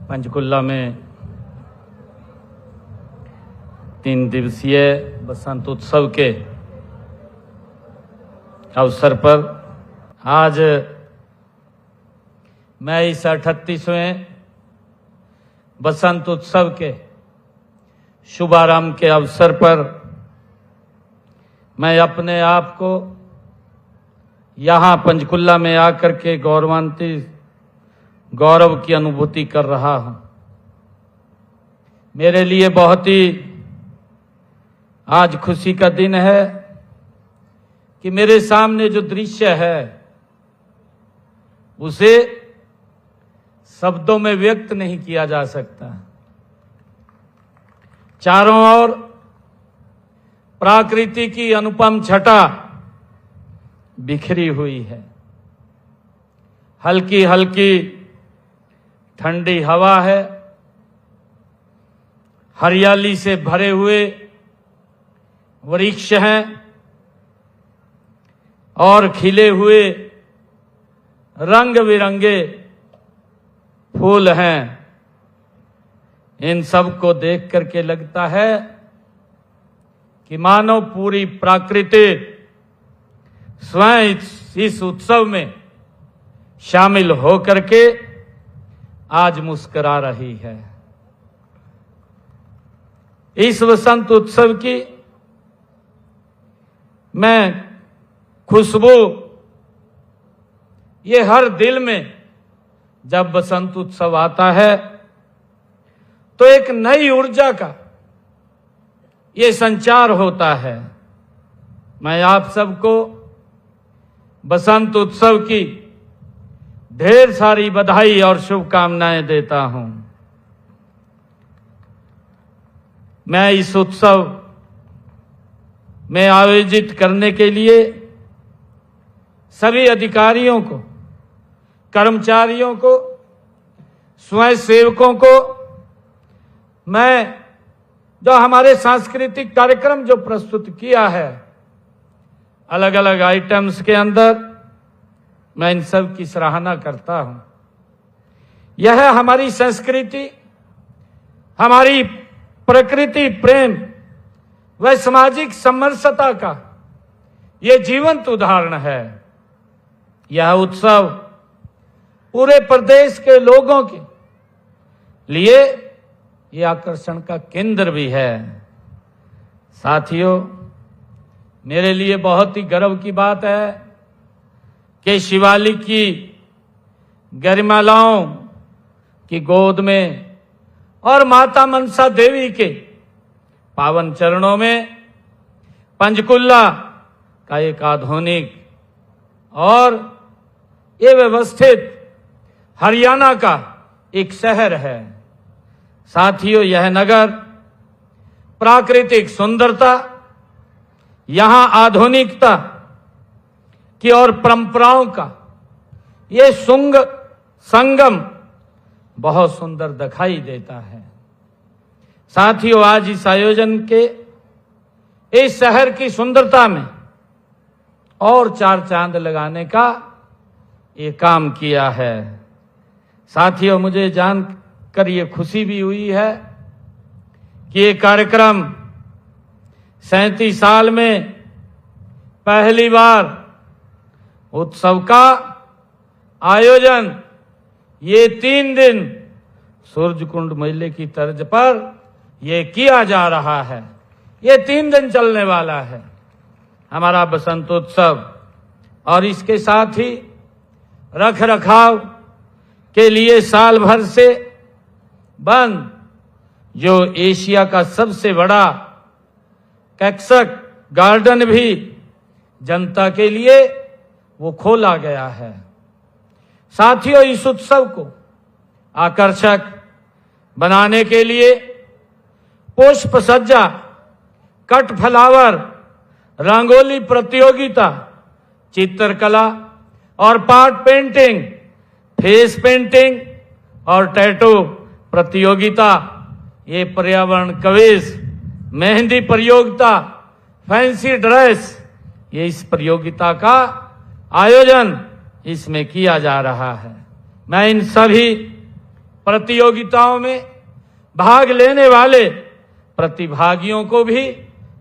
पंचकुला में 3 दिवसीय बसंत उत्सव के अवसर पर आज मैं इस 38वें बसंत उत्सव के शुभारंभ के अवसर पर मैं अपने आप को यहाँ पंचकुला में आकर के गौरव की अनुभूति कर रहा हूँ। मेरे लिए बहुत ही आज खुशी का दिन है कि मेरे सामने जो दृश्य है उसे शब्दों में व्यक्त नहीं किया जा सकता। चारों ओर प्रकृति की अनुपम छटा बिखरी हुई है। हल्की हल्की ठंडी हवा है। हरियाली से भरे हुए वृक्ष हैं और खिले हुए रंग बिरंगे फूल हैं। इन सब को देख करके लगता है कि मानो पूरी प्रकृति स्वयं इस उत्सव में शामिल होकर के आज मुस्कुरा रही है। इस वसंत उत्सव की मैं खुशबू ये हर दिल में जब बसंत उत्सव आता है तो एक नई ऊर्जा का ये संचार होता है। मैं आप सबको बसंत उत्सव की ढेर सारी बधाई और शुभकामनाएं देता हूं। मैं इस उत्सव में आयोजित करने के लिए सभी अधिकारियों को, कर्मचारियों को, स्वयं सेवकों को, मैं जो हमारे सांस्कृतिक कार्यक्रम जो प्रस्तुत किया है अलग अलग आइटम्स के अंदर, मैं इन सब की सराहना करता हूं। यह हमारी संस्कृति, हमारी प्रकृति प्रेम व सामाजिक समरसता का ये जीवंत उदाहरण है। यह उत्सव पूरे प्रदेश के लोगों के लिए ये आकर्षण का केंद्र भी है। साथियों, मेरे लिए बहुत ही गर्व की बात है कि शिवालिक की गरिमालाओं की गोद में और माता मनसा देवी के पावन चरणों में पंचकुला का एक आधुनिक और ये व्यवस्थित हरियाणा का एक शहर है। साथियों, यह नगर प्राकृतिक सुंदरता, यहां आधुनिकता की और परंपराओं का ये संगम बहुत सुंदर दिखाई देता है। साथियों, आज इस आयोजन के इस शहर की सुंदरता में और 4 चांद लगाने का ये काम किया है। साथियों, मुझे जानकर ये खुशी भी हुई है कि ये कार्यक्रम 37 साल में पहली बार उत्सव का आयोजन ये 3 दिन सूर्यकुंड मेले की तर्ज पर ये किया जा रहा है। ये 3 दिन चलने वाला है हमारा बसंत उत्सव। और इसके साथ ही रख रखाव के लिए साल भर से बंद जो एशिया का सबसे बड़ा कैक्सक गार्डन भी जनता के लिए वो खोला गया है। साथियों, इस उत्सव को आकर्षक बनाने के लिए पुष्प सज्जा, कट फ्लावर, रंगोली प्रतियोगिता, चित्रकला और पाट पेंटिंग, फेस पेंटिंग और टैटू प्रतियोगिता, ये पर्यावरण क्विज, मेहंदी प्रतियोगिता, फैंसी ड्रेस, ये इस प्रतियोगिता का आयोजन इसमें किया जा रहा है। मैं इन सभी प्रतियोगिताओं में भाग लेने वाले प्रतिभागियों को भी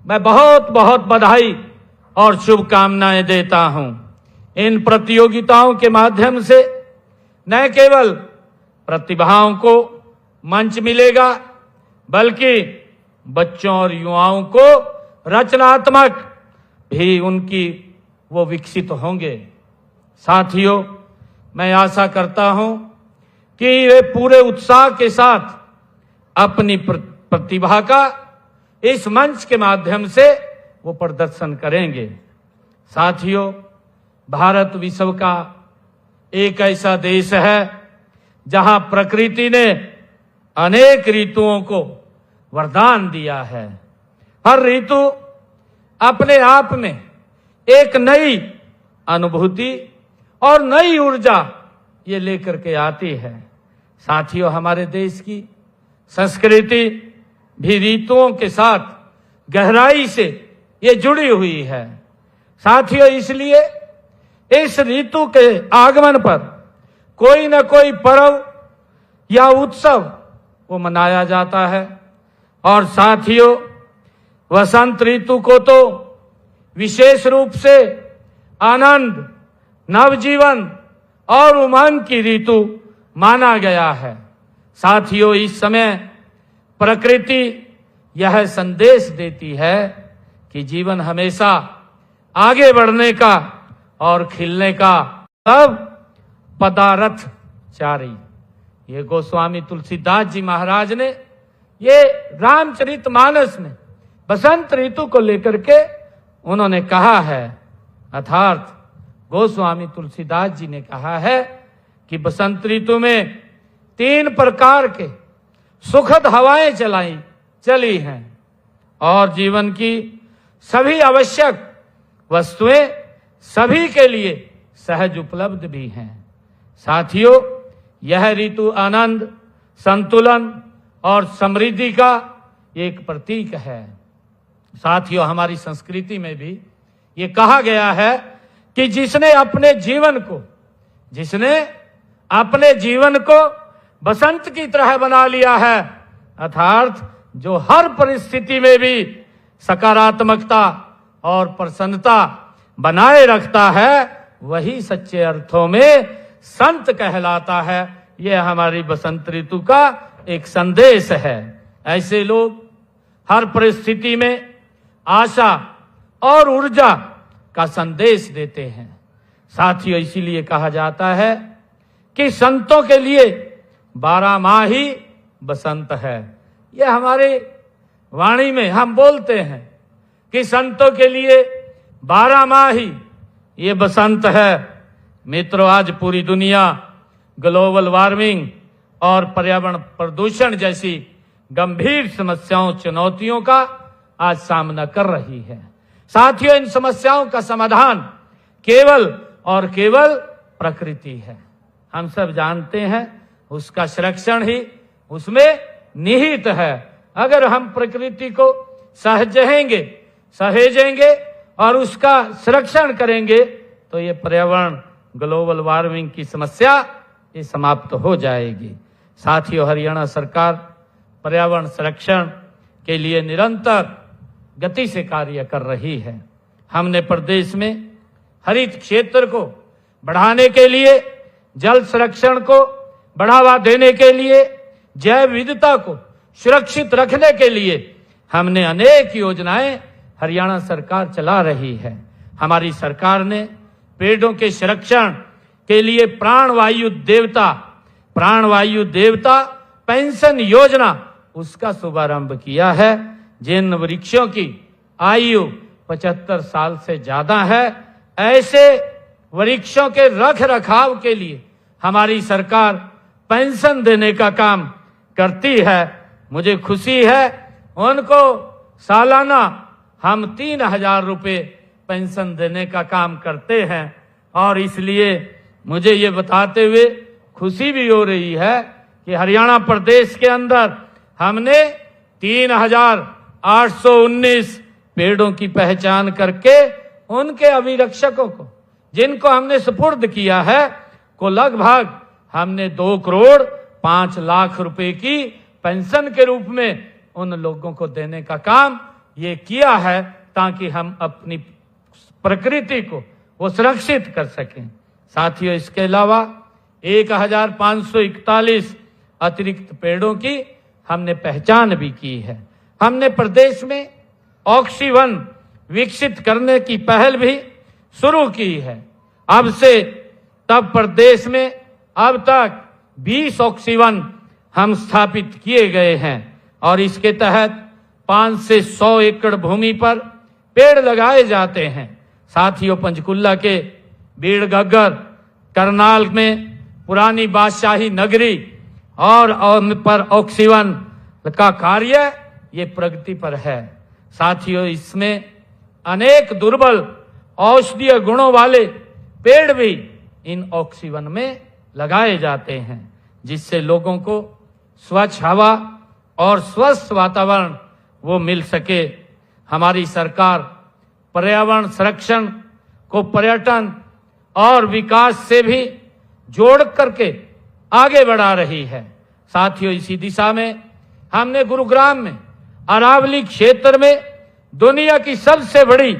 मैं बहुत बहुत बधाई और शुभकामनाएं देता हूं। इन प्रतियोगिताओं के माध्यम से न केवल प्रतिभाओं को मंच मिलेगा, बल्कि बच्चों और युवाओं को रचनात्मक भी उनकी वो विकसित होंगे। साथियों, मैं आशा करता हूं कि वे पूरे उत्साह के साथ अपनी प्रतिभा का इस मंच के माध्यम से वो प्रदर्शन करेंगे। साथियों, भारत विश्व का एक ऐसा देश है जहां प्रकृति ने अनेक ऋतुओं को वरदान दिया है। हर ऋतु अपने आप में एक नई अनुभूति और नई ऊर्जा ये लेकर के आती है। साथियों, हमारे देश की संस्कृति भी ऋतुओं के साथ गहराई से ये जुड़ी हुई है। साथियों, इसलिए इस ऋतु के आगमन पर कोई न कोई पर्व या उत्सव वो मनाया जाता है। और साथियों, वसंत ऋतु को तो विशेष रूप से आनंद, नवजीवन और उमंग की ऋतु माना गया है। साथियों, इस समय प्रकृति यह संदेश देती है कि जीवन हमेशा आगे बढ़ने का और खिलने का सब पदार्थ चारी। ये गोस्वामी तुलसीदास जी महाराज ने ये रामचरितमानस में बसंत ऋतु को लेकर के उन्होंने कहा है। अर्थात गोस्वामी तुलसीदास जी ने कहा है कि बसंत ऋतु में 3 प्रकार के सुखद हवाएं चली हैं और जीवन की सभी आवश्यक वस्तुएं सभी के लिए सहज उपलब्ध भी हैं। साथियों, यह ऋतु आनंद, संतुलन और समृद्धि का एक प्रतीक है। साथियों, हमारी संस्कृति में भी ये कहा गया है कि जिसने अपने जीवन को बसंत की तरह बना लिया है, अर्थात जो हर परिस्थिति में भी सकारात्मकता और प्रसन्नता बनाए रखता है, वही सच्चे अर्थों में संत कहलाता है। यह हमारी बसंत ऋतु का एक संदेश है। ऐसे लोग हर परिस्थिति में आशा और ऊर्जा का संदेश देते हैं। साथियों, इसीलिए कहा जाता है कि संतों के लिए 12 माह ही बसंत है। यह हमारी वाणी में हम बोलते हैं कि संतों के लिए 12 माह ही ये बसंत है। मित्रों, आज पूरी दुनिया ग्लोबल वार्मिंग और पर्यावरण प्रदूषण जैसी गंभीर समस्याओं, चुनौतियों का आज सामना कर रही है। साथियों, इन समस्याओं का समाधान केवल और केवल प्रकृति है। हम सब जानते हैं उसका संरक्षण ही उसमें निहित है। अगर हम प्रकृति को सहेजेंगे और उसका संरक्षण करेंगे तो ये पर्यावरण, ग्लोबल वार्मिंग की समस्या ये समाप्त हो जाएगी। साथियों, हरियाणा सरकार पर्यावरण संरक्षण के लिए निरंतर गति से कार्य कर रही है। हमने प्रदेश में हरित क्षेत्र को बढ़ाने के लिए, जल संरक्षण को बढ़ावा देने के लिए, जैव विविधता को सुरक्षित रखने के लिए हमने अनेक योजनाएं हरियाणा सरकार चला रही है। हमारी सरकार ने पेड़ों के संरक्षण के लिए प्राणवायु देवता पेंशन योजना उसका शुभारंभ किया है। जिन वृक्षों की आयु 75 साल से ज्यादा है, ऐसे वृक्षों के रख रखाव के लिए हमारी सरकार पेंशन देने का काम करती है। मुझे खुशी है, उनको सालाना हम 3000 रुपये पेंशन देने का काम करते हैं। और इसलिए मुझे ये बताते हुए खुशी भी हो रही है कि हरियाणा प्रदेश के अंदर हमने 3819 पेड़ों की पहचान करके उनके अभिरक्षकों को, जिनको हमने सुपुर्द किया है, को लगभग हमने 2 करोड़ 5 लाख रुपए की पेंशन के रूप में उन लोगों को देने का काम ये किया है, ताकि हम अपनी प्रकृति को वो सुरक्षित कर सकें। साथियों, इसके अलावा 1541 अतिरिक्त पेड़ों की हमने पहचान भी की है। हमने प्रदेश में ऑक्सीवन विकसित करने की पहल भी शुरू की है। अब से तब प्रदेश में अब तक 20 ऑक्सीवन हम स्थापित किए गए हैं और इसके तहत 5 से 100 एकड़ भूमि पर पेड़ लगाए जाते हैं। साथियों, पंचकुला के बीड़ घग्गर, करनाल में पुरानी बादशाही नगरी और पर ऑक्सीवन का कार्य ये प्रगति पर है। साथियों, इसमें अनेक दुर्बल औषधीय गुणों वाले पेड़ भी इन ऑक्सीवन में लगाए जाते हैं, जिससे लोगों को स्वच्छ हवा और स्वस्थ वातावरण वो मिल सके। हमारी सरकार पर्यावरण संरक्षण को पर्यटन और विकास से भी जोड़ करके आगे बढ़ा रही है। साथियों, इसी दिशा में हमने गुरुग्राम में अरावली क्षेत्र में दुनिया की सबसे बड़ी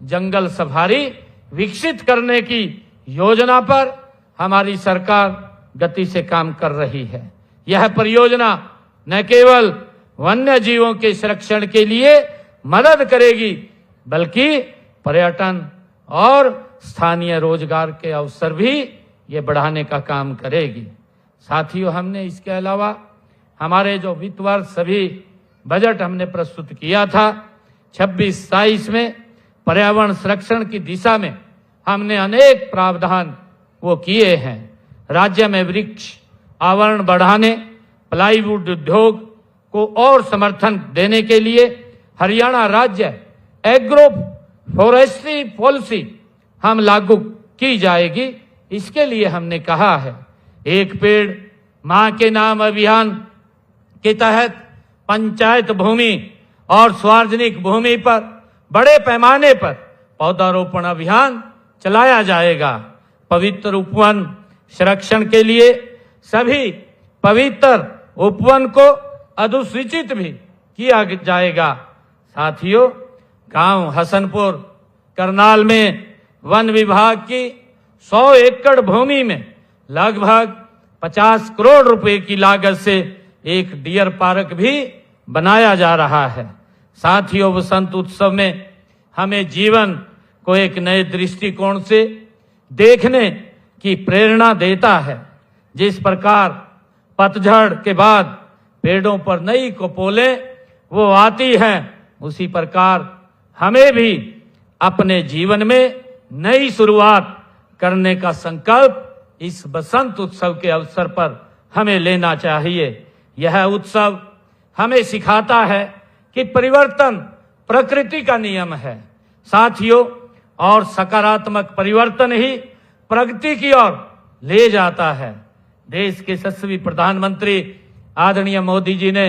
जंगल सफारी विकसित करने की योजना पर हमारी सरकार गति से काम कर रही है। यह परियोजना न केवल वन्य जीवों के संरक्षण के लिए मदद करेगी, बल्कि पर्यटन और स्थानीय रोजगार के अवसर भी ये बढ़ाने का काम करेगी। साथियों, हमने इसके अलावा हमारे जो वित्त वर्ष सभी बजट हमने प्रस्तुत किया था 26-27 में पर्यावरण संरक्षण की दिशा में हमने अनेक प्रावधान वो किए हैं। राज्य में वृक्ष आवरण बढ़ाने, प्लाईवुड उद्योग को और समर्थन देने के लिए हरियाणा राज्य एग्रो फॉरेस्ट्री पॉलिसी हम लागू की जाएगी। इसके लिए हमने कहा है, एक पेड़ मां के नाम अभियान के तहत पंचायत भूमि और सार्वजनिक भूमि पर बड़े पैमाने पर पौधारोपण अभियान चलाया जाएगा। पवित्र उपवन संरक्षण के लिए सभी पवित्र उपवन को अधिसूचित भी किया जाएगा। साथियों, गांव हसनपुर करनाल में वन विभाग की 100 एकड़ भूमि में लगभग 50 करोड़ रुपए की लागत से एक डियर पार्क भी बनाया जा रहा है। साथियों, वसंत उत्सव में हमें जीवन को एक नए दृष्टिकोण से देखने की प्रेरणा देता है। जिस प्रकार पतझड़ के बाद पेड़ों पर नई कपोलें वो आती हैं, उसी प्रकार हमें भी अपने जीवन में नई शुरुआत करने का संकल्प इस बसंत उत्सव के अवसर पर हमें लेना चाहिए। यह उत्सव हमें सिखाता है कि परिवर्तन प्रकृति का नियम है। साथियों, और सकारात्मक परिवर्तन ही प्रगति की ओर ले जाता है। देश के यशस्वी प्रधानमंत्री आदरणीय मोदी जी ने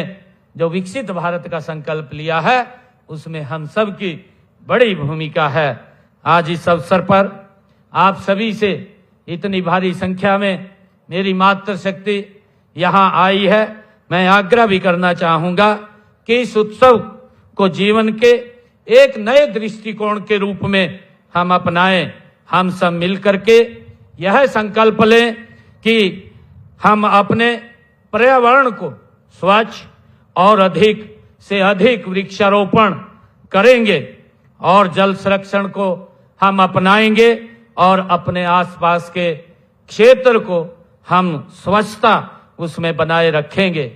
जो विकसित भारत का संकल्प लिया है, उसमें हम सब की बड़ी भूमिका है। आज इस अवसर पर आप सभी से इतनी भारी संख्या में मेरी मातृशक्ति यहाँ आई है। मैं आग्रह भी करना चाहूंगा कि इस उत्सव को जीवन के एक नए दृष्टिकोण के रूप में हम अपनाएं। हम सब मिलकर के यह संकल्प लें कि हम अपने पर्यावरण को स्वच्छ और अधिक से अधिक वृक्षारोपण करेंगे और जल संरक्षण को हम अपनाएंगे और अपने आसपास के क्षेत्र को हम स्वच्छता उसमें बनाए रखेंगे।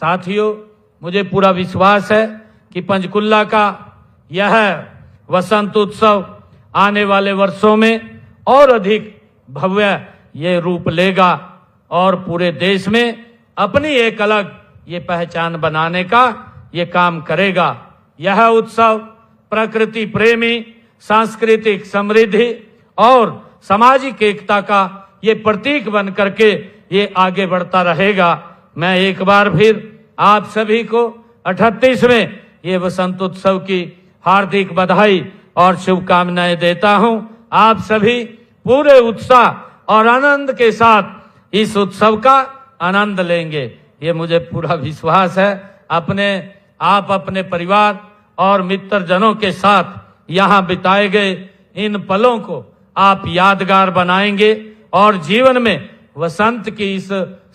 साथियों, मुझे पूरा विश्वास है कि पंचकुला का यह वसंत उत्सव आने वाले वर्षों में और अधिक भव्य ये रूप लेगा और पूरे देश में अपनी एक अलग ये पहचान बनाने का ये काम करेगा। यह उत्सव प्रकृति प्रेमी, सांस्कृतिक समृद्धि और सामाजिक एकता का ये प्रतीक बन करके ये आगे बढ़ता रहेगा। मैं एक बार फिर आप सभी को 38वें ये वसंत उत्सव की हार्दिक बधाई और शुभकामनाएं देता हूं। आप सभी पूरे उत्साह और आनंद के साथ इस उत्सव का आनंद लेंगे। ये मुझे पूरा विश्वास है। आप अपने परिवार और मित्रजनों के साथ यहाँ बिताए गए इन पलों को आप यादगार बनाएंगे और जीवन में वसंत की इस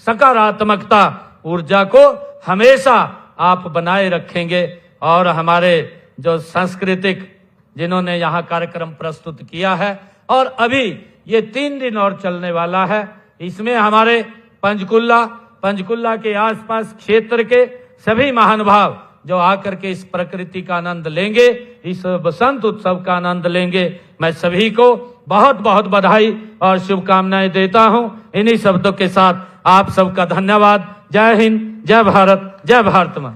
सकारात्मकता ऊर्जा को हमेशा आप बनाए रखेंगे। और हमारे जो सांस्कृतिक जिन्होंने यहाँ कार्यक्रम प्रस्तुत किया है और अभी ये 3 दिन और चलने वाला है, इसमें हमारे पंचकुला के आसपास क्षेत्र के सभी महानुभाव जो आकर के इस प्रकृति का आनंद लेंगे, इस बसंत उत्सव का आनंद लेंगे, मैं सभी को बहुत बहुत बधाई और शुभकामनाएं देता हूं। इन्हीं शब्दों के साथ आप सबका धन्यवाद। जय हिंद, जय भारत, जय भारत मां।